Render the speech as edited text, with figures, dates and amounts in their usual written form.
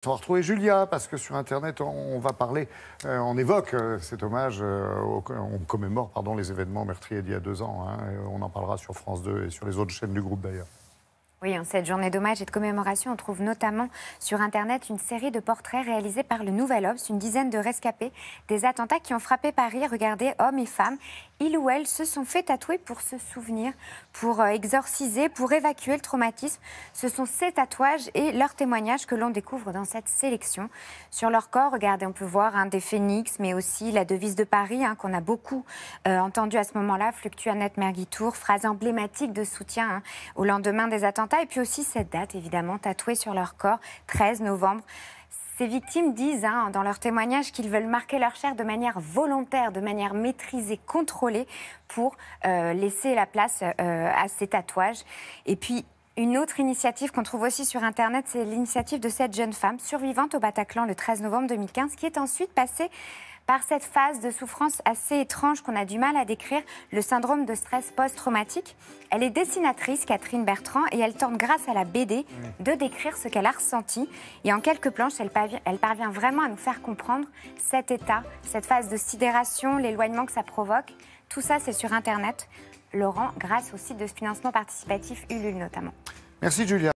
On va retrouver Julia, parce que sur Internet, on va parler, on évoque cet hommage, on commémore les événements meurtriers d'il y a 2 ans. Et on en parlera sur France 2 et sur les autres chaînes du groupe d'ailleurs. Oui, en cette journée d'hommage et de commémoration, on trouve notamment sur Internet une série de portraits réalisés par le Nouvel Obs, une dizaine de rescapés des attentats qui ont frappé Paris. Regardez, hommes et femmes, ils ou elles se sont fait tatouer pour se souvenir, pour exorciser, pour évacuer le traumatisme. Ce sont ces tatouages et leurs témoignages que l'on découvre dans cette sélection. Sur leur corps, regardez, on peut voir des phénix, mais aussi la devise de Paris, qu'on a beaucoup entendue à ce moment-là, Fluctuanet Mergitur, phrase emblématique de soutien au lendemain des attentats. Et puis aussi cette date, évidemment, tatouée sur leur corps, 13 novembre. Ces victimes disent dans leur témoignage qu'ils veulent marquer leur chair de manière volontaire, de manière maîtrisée, contrôlée, pour laisser la place à ces tatouages. Et puis, une autre initiative qu'on trouve aussi sur Internet, c'est l'initiative de cette jeune femme survivante au Bataclan le 13 novembre 2015, qui est ensuite passée par cette phase de souffrance assez étrange qu'on a du mal à décrire, le syndrome de stress post-traumatique. Elle est dessinatrice, Catherine Bertrand, et elle tente, grâce à la BD, de décrire ce qu'elle a ressenti. Et en quelques planches, elle parvient vraiment à nous faire comprendre cet état, cette phase de sidération, l'éloignement que ça provoque. Tout ça, c'est sur Internet, Laurent, grâce au site de financement participatif Ulule notamment. Merci Julia.